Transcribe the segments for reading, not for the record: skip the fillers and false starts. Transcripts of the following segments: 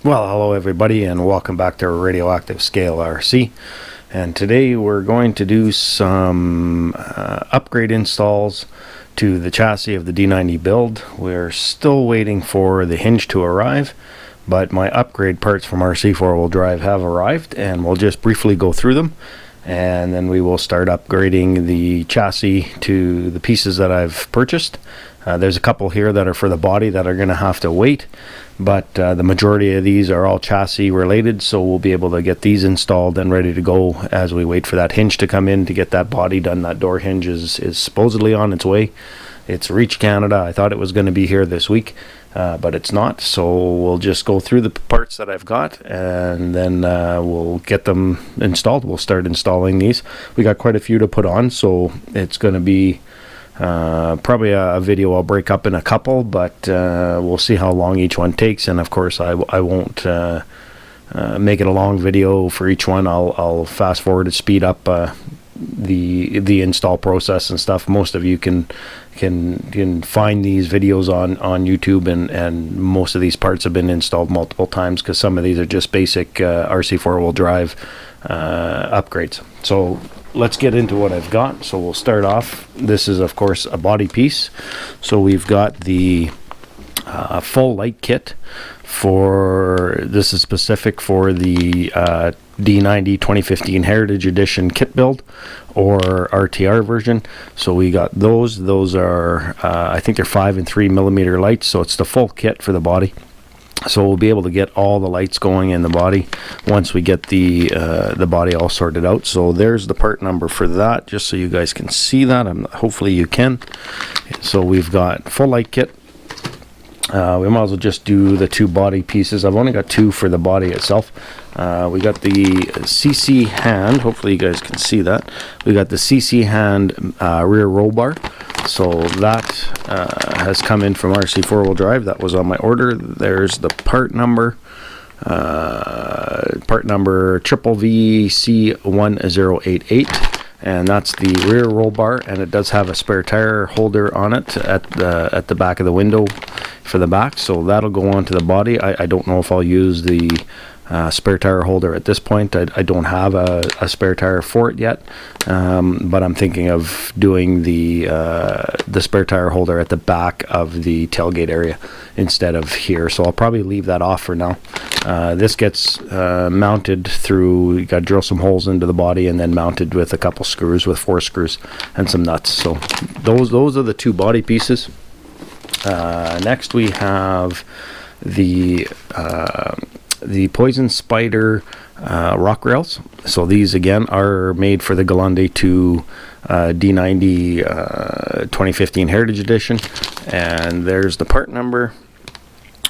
Well, hello everybody and welcome back to Radioactive Scale RC. And today we're going to do some upgrade installs to the chassis of the D90 build. We're still waiting for the hinge to arrive, but my upgrade parts from RC4WD Drive have arrived, and we'll just briefly go through them, and then we will start upgrading the chassis to the pieces that I've purchased. There's a couple here that are for the body that are going to have to wait, but the majority of these are all chassis related, so we'll be able to get these installed and ready to go as we wait for that hinge to come in to get that body done. That door hinge is supposedly on its way. It's reached Canada. I thought it was going to be here this week, but it's not, so we'll just go through the parts that I've got, and then we'll get them installed. We'll start installing these. We got quite a few to put on, so it's going to be probably a video I'll break up in a couple, but we'll see how long each one takes. And of course I won't make it a long video for each one. I'll fast forward and speed up the install process and stuff. Most of you can find these videos on YouTube, and most of these parts have been installed multiple times because some of these are just basic RC4WD Drive upgrades. So let's get into what I've got. So we'll start off. This is of course a body piece. So we've got the full light kit for this is specific for the D90 2015 Heritage Edition kit build or RTR version. So we got those are I think they're 5 and 3 millimeter lights, so it's the full kit for the body. So we'll be able to get all the lights going in the body once we get the body all sorted out. So there's the part number for that, just so you guys can see that. Hopefully you can. So we've got full light kit. We might as well just do the two body pieces. I've only got two for the body itself. We got the CC hand. Hopefully you guys can see that. We got the CC hand rear roll bar. So that has come in from RC4WD Drive. That was on my order. There's the part number. Part number VVC1088. And that's the rear roll bar, and it does have a spare tire holder on it at the back of the window for the back, so that'll go onto the body. I don't know if I'll use the spare tire holder at this point. I don't have a spare tire for it yet, but I'm thinking of doing the spare tire holder at the back of the tailgate area instead of here, so I'll probably leave that off for now. This gets mounted through, you got to drill some holes into the body and then mounted with a couple screws, with 4 screws and some nuts. So those are the two body pieces. Next we have the Poison Spider rock rails. So these again are made for the Gelande II D90 2015 Heritage Edition, and there's the part number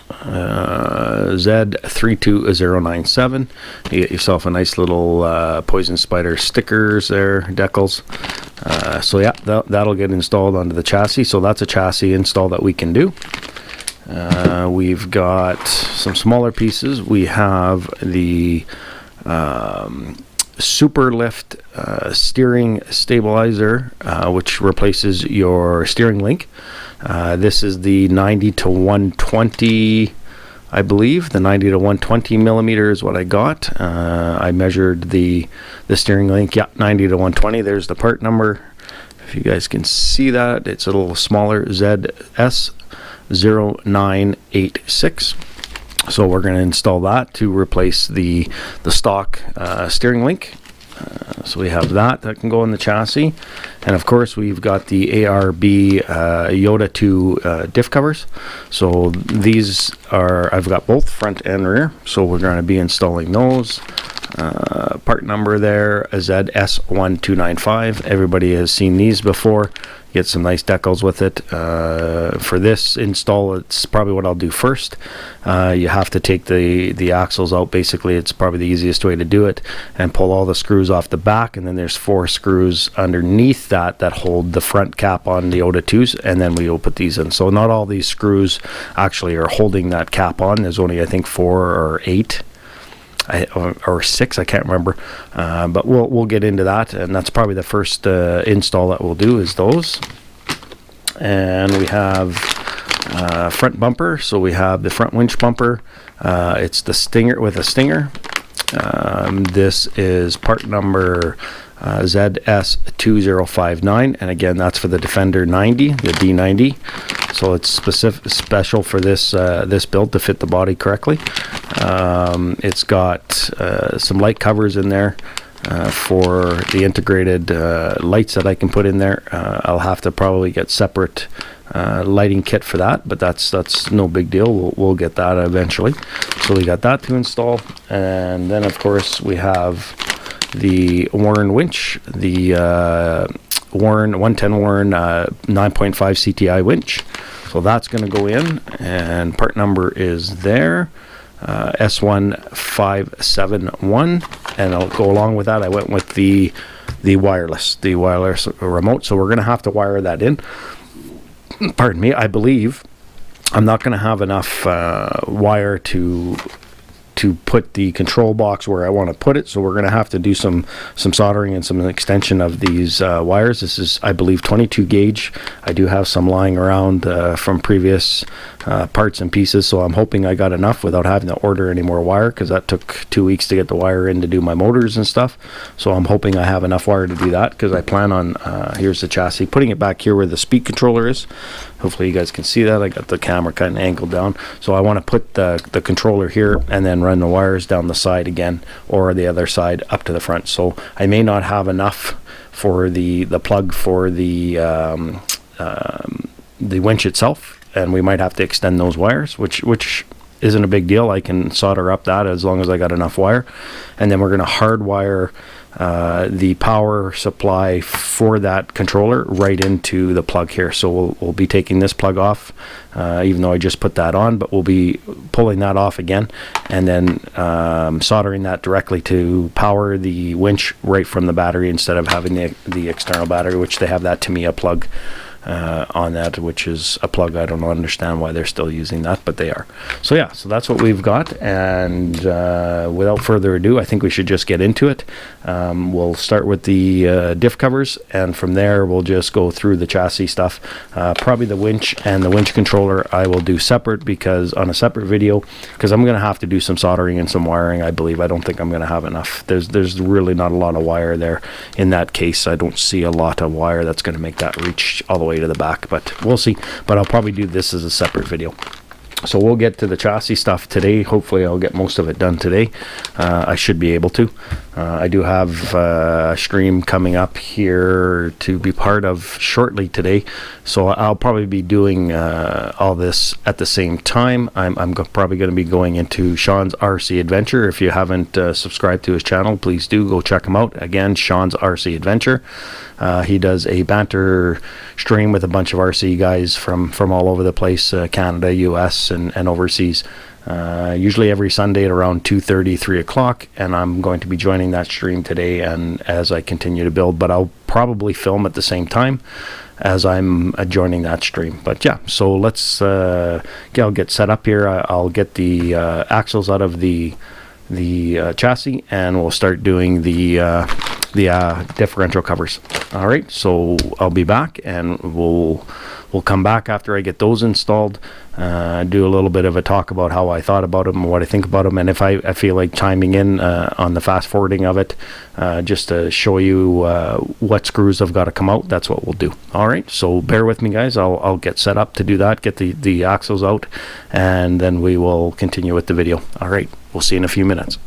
Z32097. You get yourself a nice little Poison Spider stickers there, decals. So yeah, that'll get installed onto the chassis. So that's a chassis install that we can do. We've got some smaller pieces. We have the Superlift Steering Stabilizer, which replaces your steering link. This is the 90 to 120, I believe. The 90 to 120 millimeter is what I got. I measured the steering link. Yeah, 90 to 120. There's the part number. If you guys can see that, it's a little smaller, ZS0986. So we're going to install that to replace the stock steering link. So we have that can go in the chassis, and of course we've got the ARB Yotta II diff covers. So these are, I've got both front and rear, so we're going to be installing those. Part number there is ZS1295. Everybody has seen these before. Get some nice decals with it. For this install, it's probably what I'll do first. You have to take the axles out. Basically, it's probably the easiest way to do it, and pull all the screws off the back, and then there's 4 screws underneath that hold the front cap on the Yota IIs, and then we will put these in. So not all these screws actually are holding that cap on. There's only, I think, 4 or 8. Or 6, I can't remember, but we'll get into that, and that's probably the first install that we'll do is those. And we have front bumper. So we have the front winch bumper. It's the Stinger with a stinger. This is part number ZS2059, and again, that's for the Defender 90, the D90. So it's special for this this build to fit the body correctly. It's got some light covers in there for the integrated lights that I can put in there. I'll have to probably get separate lighting kit for that, but that's no big deal. We'll get that eventually. So we got that to install, and then of course we have the Warren winch, the Warren 110 Warren 9.5 CTI winch. So that's going to go in, and part number is there, S1571, and I'll go along with that. I went with the wireless remote, so we're going to have to wire that in. Pardon me. I believe I'm not going to have enough wire to put the control box where I want to put it, so we're going to have to do some soldering and some extension of these wires. This is, I believe, 22 gauge. I do have some lying around from previous parts and pieces, so I'm hoping I got enough without having to order any more wire, because that took 2 weeks to get the wire in to do my motors and stuff. So I'm hoping I have enough wire to do that, because I plan on here's the chassis, putting it back here where the speed controller is. Hopefully you guys can see that. I got the camera kind of angled down, so I want to put the controller here and then run the wires down the side again, or the other side up to the front. So I may not have enough for the plug for the winch itself, and we might have to extend those wires, which isn't a big deal. I can solder up that as long as I got enough wire, and then we're going to hardwire the power supply for that controller right into the plug here. So we'll be taking this plug off, even though I just put that on, but we'll be pulling that off again, and then soldering that directly to power the winch right from the battery, instead of having the external battery, which they have that Tamiya plug on that, which is a plug. I don't understand why they're still using that, but they are. So yeah, so that's what we've got, and without further ado, I think we should just get into it. We'll start with the diff covers, and from there we'll just go through the chassis stuff. Probably the winch and the winch controller I will do separate, because on a separate video, because I'm going to have to do some soldering and some wiring, I believe. I don't think I'm going to have enough. There's really not a lot of wire there in that case. I don't see a lot of wire that's going to make that reach all the way to the back, but we'll see. But I'll probably do this as a separate video. So we'll get to the chassis stuff today. Hopefully I'll get most of it done today. I should be able to. I do have a stream coming up here to be part of shortly today, so I'll probably be doing all this at the same time. I'm probably going to be going into Sean's RC Adventure. If you haven't subscribed to his channel, please do go check him out. Again, Sean's RC Adventure. He does a banter stream with a bunch of RC guys from all over the place, Canada, US, and overseas. Usually every Sunday at around 2:30, 3 o'clock, and I'm going to be joining that stream today, and as I continue to build, but I'll probably film at the same time as I'm joining that stream. But yeah, so let's I'll get set up here. I'll get the axles out of the chassis, and we'll start doing the differential covers. All right, so I'll be back, and we'll come back after I get those installed, do a little bit of a talk about how I thought about them, what I think about them, and if I feel like chiming in on the fast forwarding of it, just to show you what screws have got to come out. That's what we'll do. All right, so bear with me, guys. I'll get set up to do that, get the axles out, and then we will continue with the video. All right, we'll see you in a few minutes.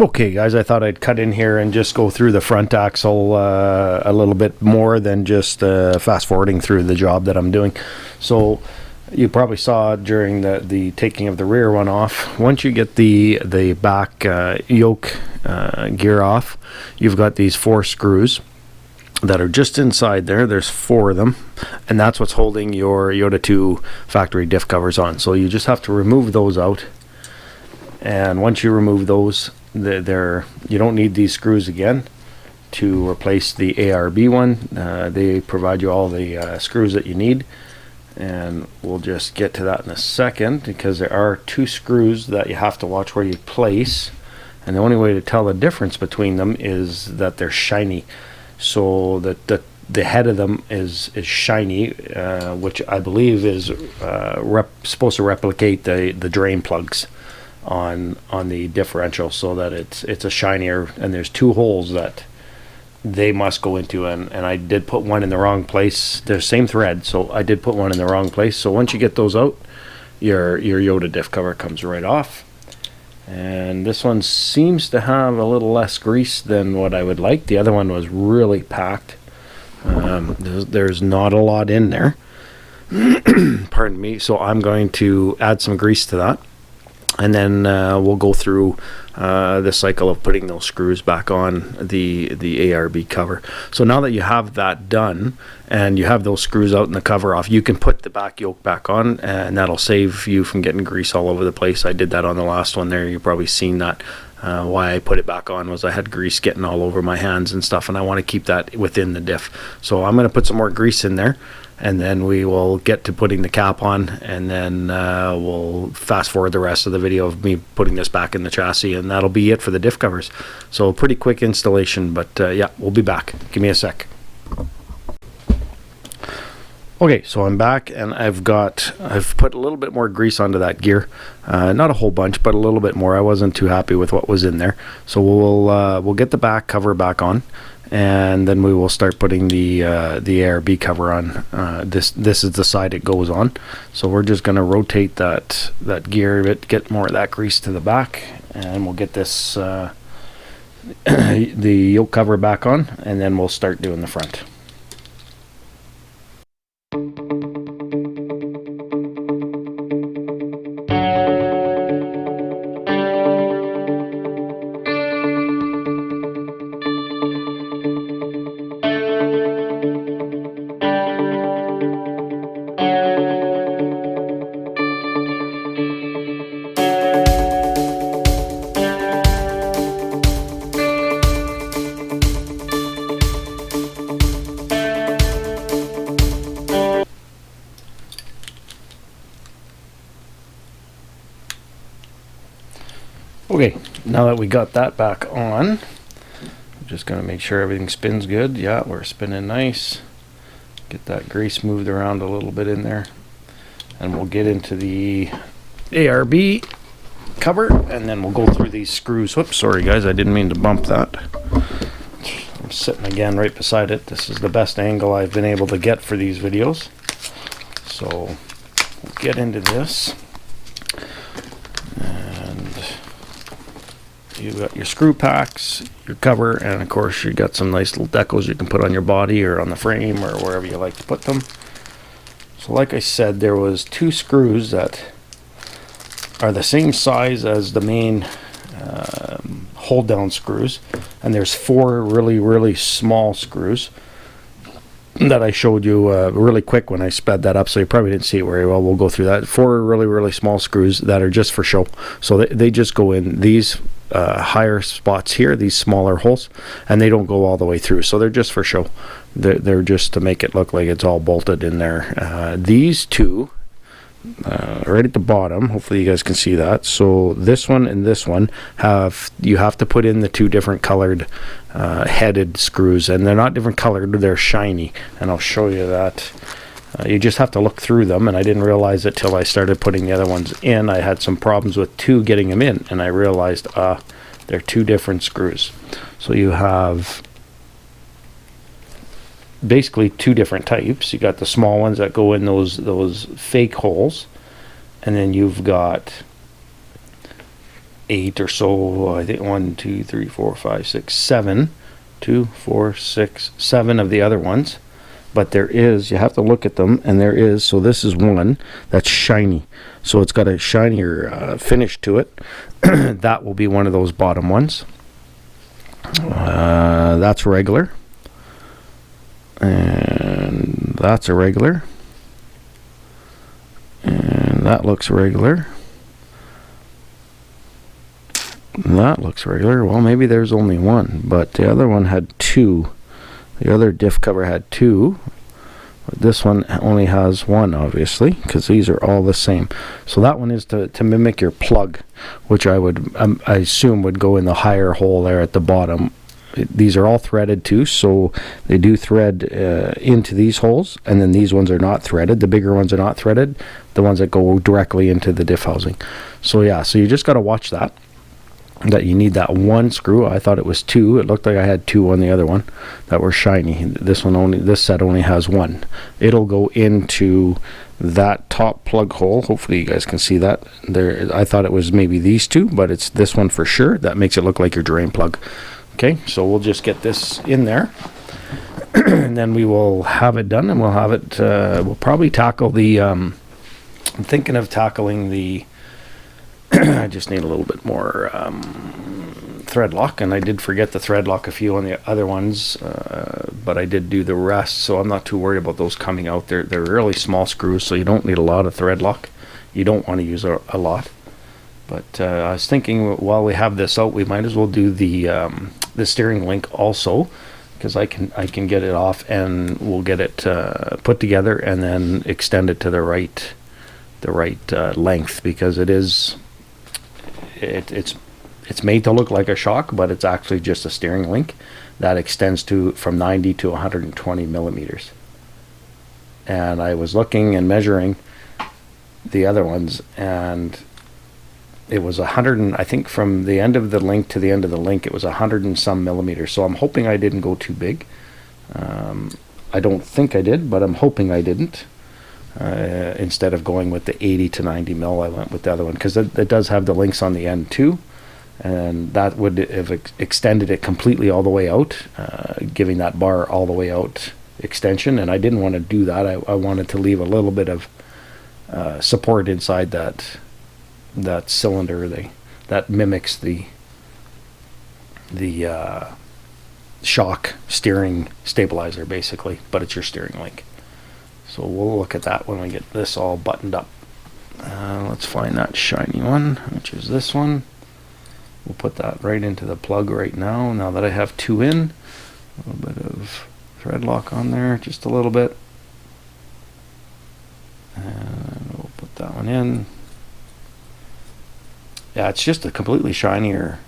Okay guys, I thought I'd cut in here and just go through the front axle a little bit more than just fast forwarding through the job that I'm doing. So you probably saw during the taking of the rear one off, once you get the back yoke gear off, you've got these 4 screws that are just inside there. There's 4 of them, and that's what's holding your Yotta II factory diff covers on. So you just have to remove those out, and once you remove those, you don't need these screws again to replace the ARB one. They provide you all the screws that you need, and we'll just get to that in a second, because there are 2 screws that you have to watch where you place, and the only way to tell the difference between them is that they're shiny. So that the head of them is shiny, which I believe is supposed to replicate the drain plugs on the differential, so that it's a shinier, and there's 2 holes that they must go into, and I did put one in the wrong place. They're same thread, so I did put one in the wrong place. So once you get those out, your Yotta diff cover comes right off. And this one seems to have a little less grease than what I would like. The other one was really packed. There's not a lot in there. Pardon me. So I'm going to add some grease to that, and then we'll go through the cycle of putting those screws back on the ARB cover. So now that you have that done and you have those screws out and the cover off, you can put the back yoke back on, and that'll save you from getting grease all over the place. I did that on the last one there. You've probably seen that. Why I put it back on was I had grease getting all over my hands and stuff, and I want to keep that within the diff. So I'm going to put some more grease in there, and then we will get to putting the cap on, and then we'll fast forward the rest of the video of me putting this back in the chassis, and that'll be it for the diff covers. So pretty quick installation, but yeah, we'll be back. Give me a sec. Okay, so I'm back, and I've put a little bit more grease onto that gear. Not a whole bunch, but a little bit more. I wasn't too happy with what was in there. So we'll get the back cover back on, and then we will start putting the ARB cover on. This is the side it goes on. So we're just going to rotate that gear a bit, get more of that grease to the back, and we'll get this the yoke cover back on, and then we'll start doing the front. Okay, now that we got that back on, I'm just going to make sure everything spins good. Yeah, we're spinning nice. Get that grease moved around a little bit in there, and we'll get into the ARB cover, and then we'll go through these screws. Whoops, sorry guys, I didn't mean to bump that. I'm sitting again right beside it. This is the best angle I've been able to get for these videos. So we'll get into this. You've got your screw packs, your cover, and of course you got some nice little decals you can put on your body or on the frame or wherever you like to put them. So like I said, there was 2 screws that are the same size as the main hold down screws, and there's 4 really small screws that I showed you really quick when I sped that up, so you probably didn't see it very well. We'll go through that. 4 really small screws that are just for show. So they just go in these higher spots here, these smaller holes, and they don't go all the way through, so they're just for show. They're just to make it look like it's all bolted in there. These 2 right at the bottom, hopefully you guys can see that. So this one and this one you have to put in the 2 different colored headed screws, and they're not different colored, they're shiny, and I'll show you that. You just have to look through them, and I didn't realize it till I started putting the other ones in. I had some problems with 2 getting them in, and I realized they're 2 different screws. So you have basically 2 different types. You got the small ones that go in those fake holes, and then you've got 8 or so. I think 1, 2, 3, 4, 5, 6, 7, 2, 4, 6, 7 of the other ones. But there is, you have to look at them, and there is, so this is one that's shiny. So it's got a shinier finish to it. That will be one of those bottom ones. That's regular. And that's a regular. And that looks regular. And that looks regular. Well, maybe there's only one, but the other one had 2. The other diff cover had 2. But this one only has 1, obviously, because these are all the same. So that one is to mimic your plug, which I would I assume would go in the higher hole there at the bottom. These are all threaded too, so they do thread into these holes, and then these ones are not threaded. The bigger ones are not threaded, the ones that go directly into the diff housing. So yeah, so you just got to watch that you need that 1 screw. I thought it was 2. It looked like I had 2 on the other one that were shiny. This set only has 1. It'll go into that top plug hole. Hopefully you guys can see that there. I thought it was maybe these 2, but it's this one for sure. That makes it look like your drain plug. Okay, so we'll just get this in there and then we will have it done, and we'll have it we'll probably tackle the I'm thinking of tackling the I just need a little bit more thread lock, and I did forget the thread lock a few on the other ones, but I did do the rest, so I'm not too worried about those coming out. They're really small screws, so you don't need a lot of thread lock. You don't want to use a lot. But I was thinking, while we have this out, we might as well do the steering link also, because I can get it off, and we'll get it put together and then extend it to the right length, because it's made to look like a shock, but it's actually just a steering link that extends from 90 to 120 millimeters. And I was looking and measuring the other ones, and it was 100, I think from the end of the link to the end of the link, it was 100 and some millimeters. So I'm hoping I didn't go too big. I don't think I did, but I'm hoping I didn't. Instead of going with the 80 to 90 mil, I went with the other one, because it does have the links on the end too, and that would have extended it completely all the way out, giving that bar all the way out extension. And I didn't want to do that. I wanted to leave a little bit of support inside that cylinder that mimics the shock steering stabilizer, basically, but it's your steering link. So we'll look at that when we get this all buttoned up. Let's find that shiny one, which is this one. We'll put that right into the plug right now. Now that I have 2 in, a little bit of thread lock on there, just a little bit. And we'll put that one in. Yeah, it's just a completely shinier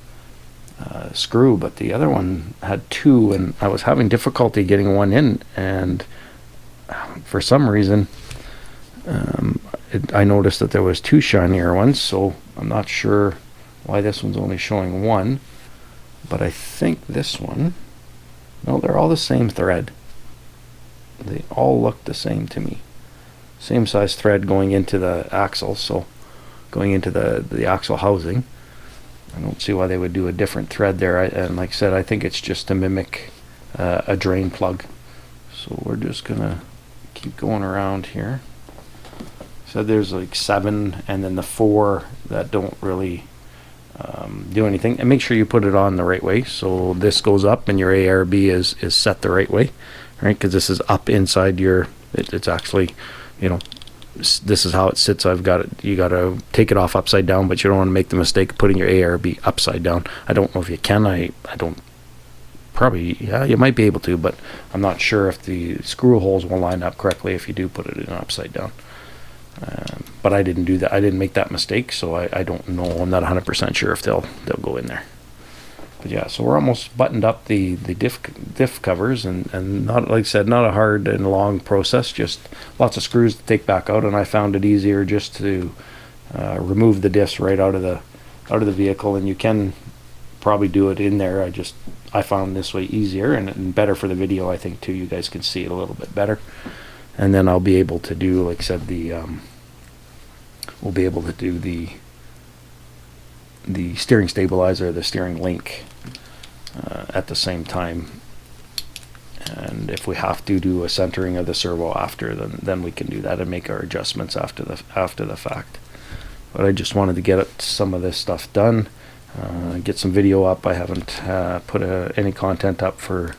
screw, but the other one had 2, and I was having difficulty getting one in, and for some reason I noticed that there was 2 shinier ones, so I'm not sure why this one's only showing 1, but I think this one, no, they're all the same thread. They all look the same to me. Same size thread going into the axle, so going into the axle housing. I don't see why they would do a different thread there. And like I said, I think it's just to mimic a drain plug. So we're just gonna keep going around here. So there's like 7, and then the 4 that don't really do anything. And make sure you put it on the right way, so this goes up and your ARB is set the right way, right? Because this is up inside your, it's actually, you know, this is how it sits. I've got it, you got to take it off upside down, but you don't want to make the mistake of putting your ARB upside down. I don't know if you can. I don't, probably, yeah, you might be able to, but I'm not sure if the screw holes will line up correctly if you do put it in upside down. But I didn't do that. I didn't make that mistake, so I don't know. I'm not 100% sure if they'll go in there. But yeah, so we're almost buttoned up the diff covers, and not, like I said, not a hard and long process, just lots of screws to take back out, and I found it easier just to remove the diffs right out of the vehicle, and you can probably do it in there. I found this way easier and better for the video, I think, too. You guys can see it a little bit better, and then I'll be able to do, like I said, we'll be able to do the the steering stabilizer, the steering link at the same time. And if we have to do a centering of the servo after, then we can do that and make our adjustments after the fact. But I just wanted to get some of this stuff done, get some video up. I haven't put any content up for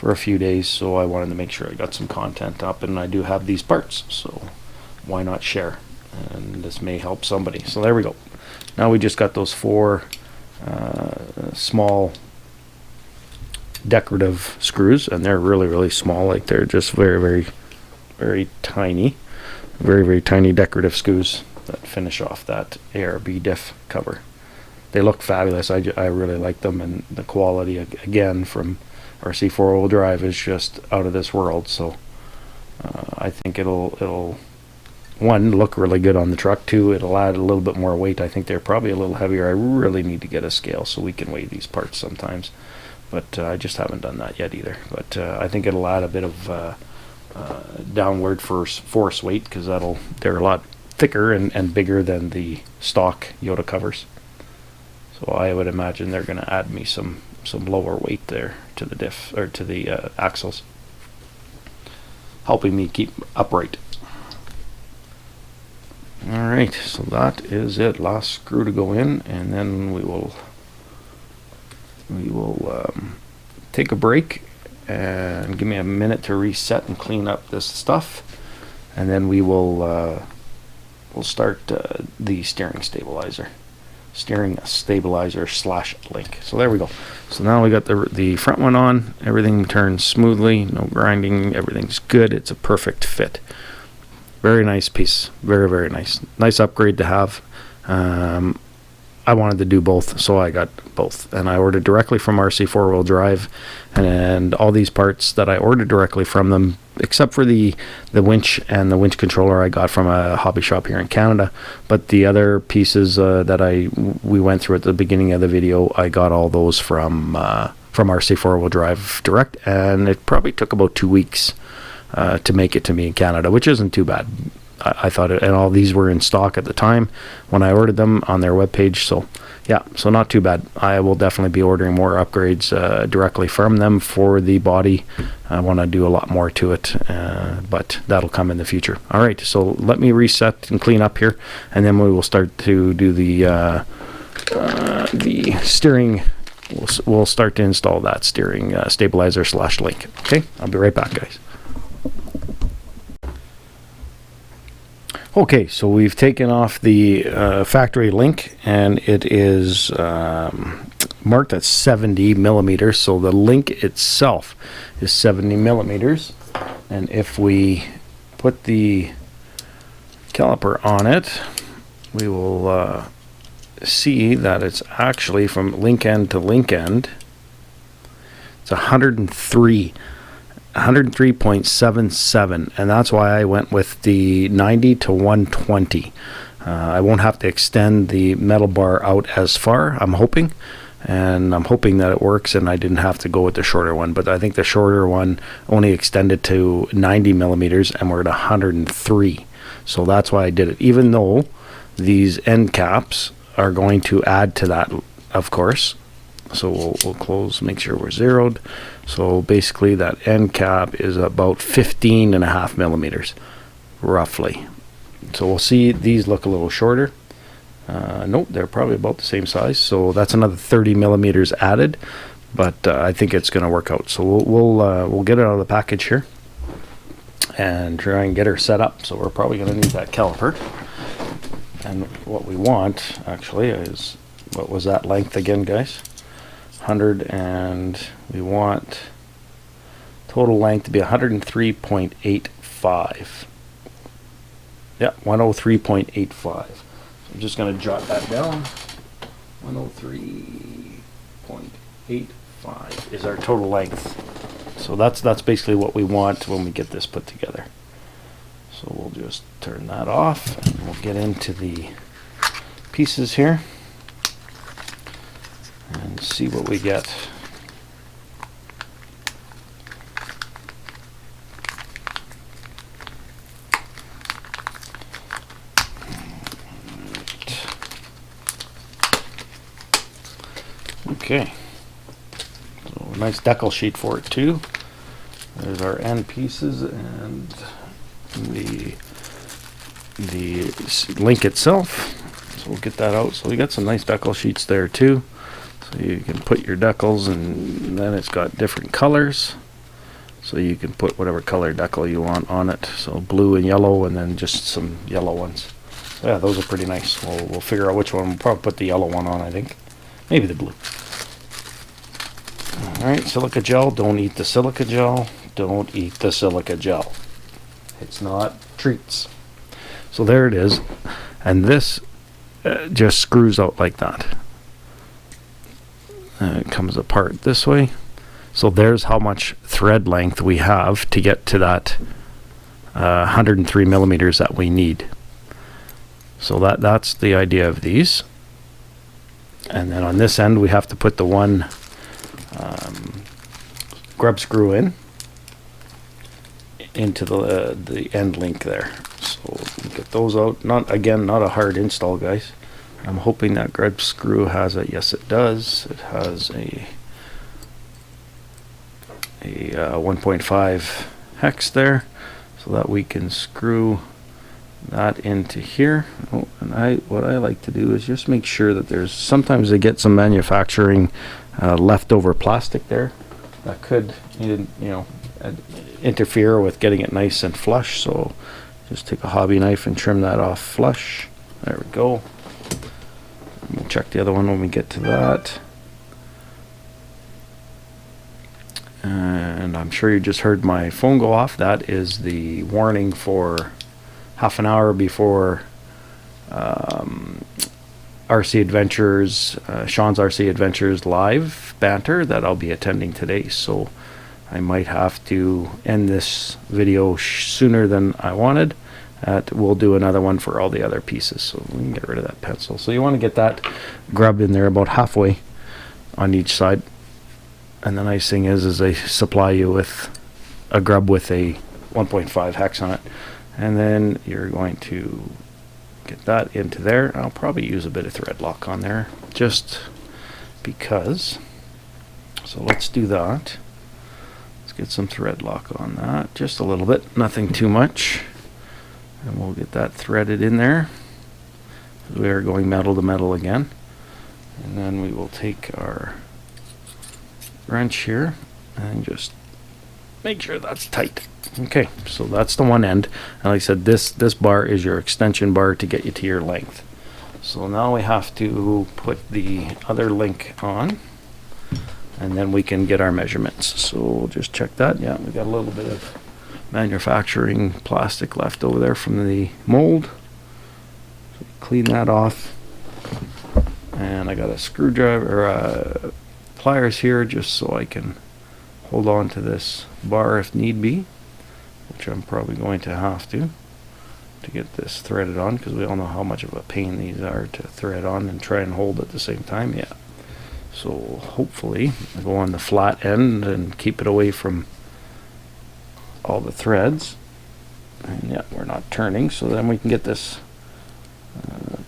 a few days, so I wanted to make sure I got some content up, and I do have these parts, so why not share? And this may help somebody. So there we go. Now we just got those 4 small decorative screws, and they're really small. Like, they're just very tiny, very tiny decorative screws that finish off that ARB Dif cover. They look fabulous. I really like them, and the quality again from RC4WD drive is just out of this world. So I think it'll one, look really good on the truck. 2, it'll add a little bit more weight. I think they're probably a little heavier. I really need to get a scale so we can weigh these parts sometimes, but I just haven't done that yet either. But I think it'll add a bit of downward force weight, because they're a lot thicker and bigger than the stock Yota covers. So I would imagine they're going to add me some lower weight there to the diff, or to the axles, helping me keep upright. Alright, so that is it. Last screw to go in, and then we will take a break and give me a minute to reset and clean up this stuff, and then we'll start the steering stabilizer / link. So there we go. So now we got the front one on. Everything turns smoothly, no grinding, everything's good. It's a perfect fit. Very nice piece. Very nice upgrade to have. I wanted to do both, so I got both, and I ordered directly from RC4WD drive, and all these parts that I ordered directly from them, except for the winch and the winch controller, I got from a hobby shop here in Canada. But the other pieces that we went through at the beginning of the video, I got all those from RC4WD drive direct, and it probably took about 2 weeks to make it to me in Canada, which isn't too bad. I thought it, and all these were in stock at the time when I ordered them on their webpage. So yeah, so not too bad. I will definitely be ordering more upgrades directly from them for the body. I want to do a lot more to it, but that'll come in the future. All right, so let me reset and clean up here, and then we will start to do the steering. We'll start to install that steering stabilizer / link. Okay, I'll be right back, guys. Okay, so we've taken off the factory link, and it is marked at 70 millimeters. So the link itself is 70 millimeters. And if we put the caliper on it, we will see that it's actually from link end to link end. It's 103.77, and that's why I went with the 90 to 120. I won't have to extend the metal bar out as far, I'm hoping, and I'm hoping that it works and I didn't have to go with the shorter one. But I think the shorter one only extended to 90 millimeters, and we're at 103, so that's why I did it, even though these end caps are going to add to that, of course. So we'll close, make sure we're zeroed. So basically that end cap is about 15.5 millimeters roughly. So we'll see, these look a little shorter. Nope, they're probably about the same size, so that's another 30 millimeters added, but I think it's going to work out. So we'll get it out of the package here and try and get her set up. So we're probably going to need that caliper, and what we want actually is, what was that length again, guys? 100, and we want total length to be 103.85. Yeah, 103.85. So I'm just going to jot that down. 103.85 is our total length. So that's basically what we want when we get this put together. So we'll just turn that off, and we'll get into the pieces here and see what we get. Okay, so a nice decal sheet for it too. There's our end pieces and the link itself. So we'll get that out. So we got some nice decal sheets there too. So you can put your decals, and then it's got different colors. So you can put whatever color decal you want on it. So blue and yellow, and then just some yellow ones. So yeah, those are pretty nice. We'll figure out which one. We'll probably put the yellow one on, I think. Maybe the blue. Alright, silica gel. Don't eat the silica gel. Don't eat the silica gel. It's not treats. So there it is. And this just screws out like that. It comes apart this way. So there's how much thread length we have to get to that 103 millimeters that we need. So that's the idea of these. And then on this end we have to put the one grub screw into the end link there. So we'll get those out. Not a hard install, guys. I'm hoping that grub screw has a, yes it does, it has a 1.5 hex there, so that we can screw that into here. Oh, and what I like to do is just make sure that there's, sometimes they get some manufacturing leftover plastic there that could interfere with getting it nice and flush. So just take a hobby knife and trim that off flush. There we go. We'll check the other one when we get to that. And I'm sure you just heard my phone go off. That is the warning for half an hour before RC Adventures, Sean's RC Adventures live banter that I'll be attending today. So I might have to end this video sooner than I wanted. We'll do another one for all the other pieces, so we can get rid of that pencil. So you want to get that grub in there about halfway on each side. And the nice thing is they supply you with a grub with a 1.5 hex on it. And then you're going to get that into there. I'll probably use a bit of thread lock on there just because. So let's do that. Let's get some thread lock on that, just a little bit, nothing too much. And we'll get that threaded in there. We are going metal to metal again. And then we will take our wrench here and just make sure that's tight. Okay, so that's the one end. And like I said, this bar is your extension bar to get you to your length. So now we have to put the other link on, and then we can get our measurements. So we'll just check that. Yeah, we got a little bit of manufacturing plastic left over there from the mold. So clean that off. And I got a screwdriver or pliers here just so I can hold on to this bar if need be, which I'm probably going to have to get this threaded on, because we all know how much of a pain these are to thread on and try and hold at the same time. Yeah. So hopefully I go on the flat end and keep it away from all the threads. And yeah, we're not turning, so then we can get this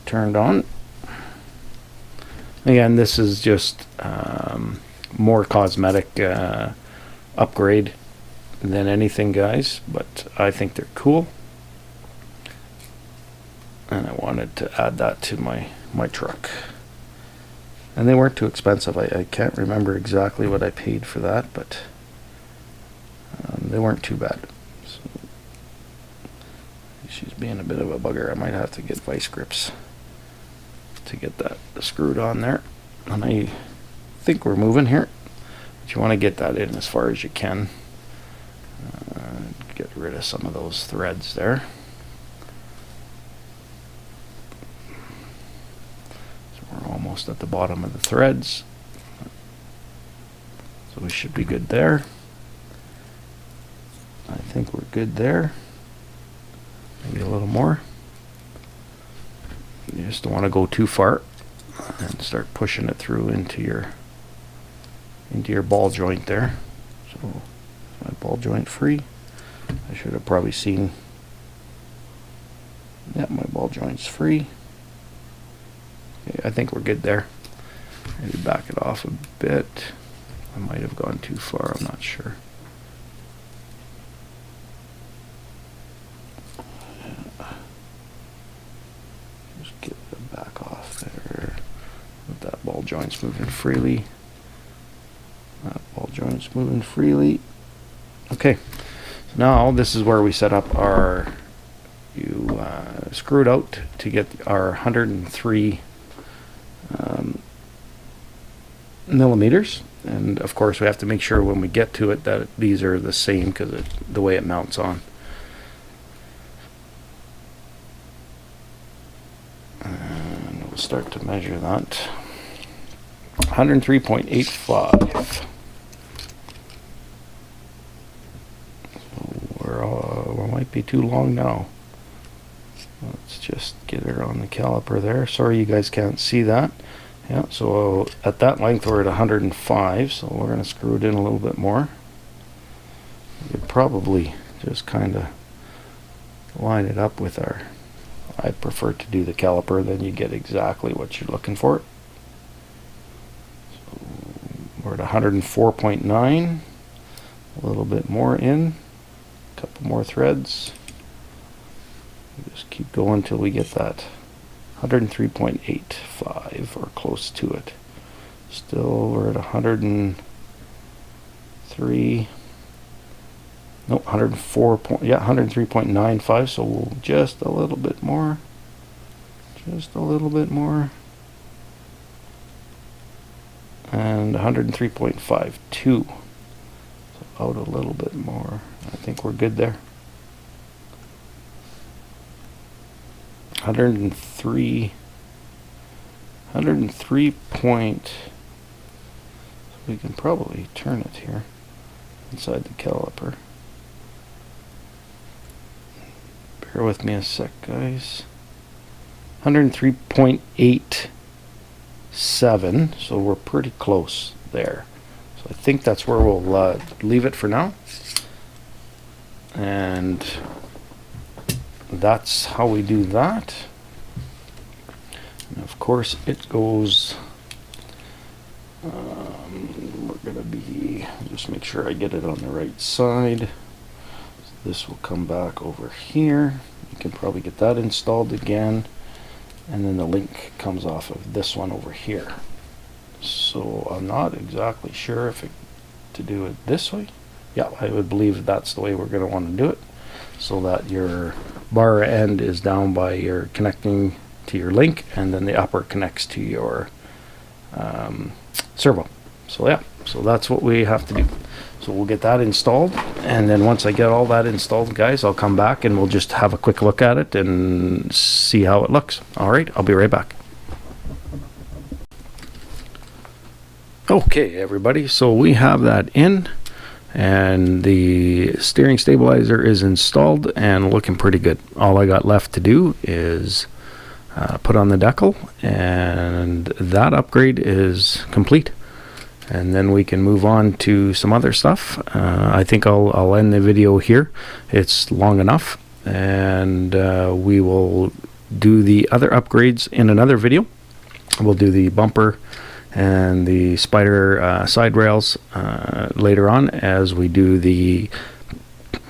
turned on. Again, this is just more cosmetic upgrade than anything, guys, but I think they're cool, and I wanted to add that to my truck. And they weren't too expensive. I can't remember exactly what I paid for that, but they weren't too bad. So she's being a bit of a bugger. I might have to get vice grips to get that screwed on there. And I think we're moving here, but you want to get that in as far as you can. Get rid of some of those threads there. So we're almost at the bottom of the threads, so we should be good there. I think we're good there. Maybe a little more. You just don't want to go too far and start pushing it through into your ball joint there. So my ball joint free. I should have probably seen. Yeah, my ball joint's free. Okay, I think we're good there. Maybe back it off a bit. I might have gone too far, I'm not sure. Just get it back off there. Let that ball joint's moving freely. That ball joint's moving freely. Okay, so now this is where we set up our, you screw it out to get our 103 millimeters, and of course we have to make sure when we get to it that these are the same because the way it mounts on. And we'll start to measure that. 103.85. We might be too long now. Let's just get her on the caliper there. Sorry you guys can't see that. Yeah, so at that length we're at 105, so we're going to screw it in a little bit more. You could probably just kind of line it up with our, I prefer to do the caliper, then you get exactly what you're looking for. So we're at 104.9, a little bit more in, a couple more threads. Just keep going till we get that 103.85 or close to it. Still we're at 103, no, 104 point, yeah, 103.95, so we'll just a little bit more, just a little bit more, and 103.52, so out a little bit more. I think we're good there. 103 point, so we can probably turn it here inside the caliper. Bear with me a sec, guys. 103.87, so we're pretty close there. So I think that's where we'll leave it for now. And that's how we do that. And of course it goes, we're gonna be, just make sure I get it on the right side. So this will come back over here. You can probably get that installed again, and then the link comes off of this one over here. So I'm not exactly sure if to do it this way. Yeah, I would believe that's the way we're going to want to do it, so that your bar end is down by your connecting to your link, and then the upper connects to your servo. So yeah, so that's what we have to do. So we'll get that installed, and then once I get all that installed, guys, I'll come back and we'll just have a quick look at it and see how it looks. All right, I'll be right back. Okay, everybody, so we have that in, and the steering stabilizer is installed and looking pretty good. All I got left to do is put on the decal, and that upgrade is complete, and then we can move on to some other stuff. I think I'll end the video here. It's long enough, and we will do the other upgrades in another video. We'll do the bumper and the spider side rails later on, as we do the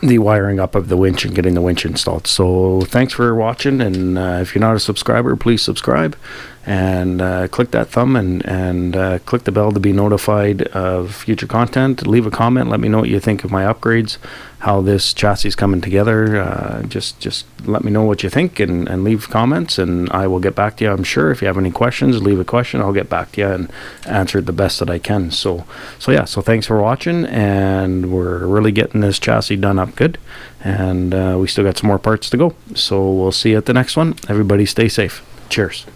wiring up of the winch and getting the winch installed. So thanks for watching, and if you're not a subscriber, please subscribe and click that thumb and click the bell to be notified of future content. Leave a comment, let me know what you think of my upgrades, how this chassis is coming together. Just let me know what you think, and leave comments, and I will get back to you. I'm sure if you have any questions, leave a question, I'll get back to you and answer it the best that I can. So yeah, so thanks for watching, and we're really getting this chassis done up good, and we still got some more parts to go. So we'll see you at the next one. Everybody stay safe. Cheers.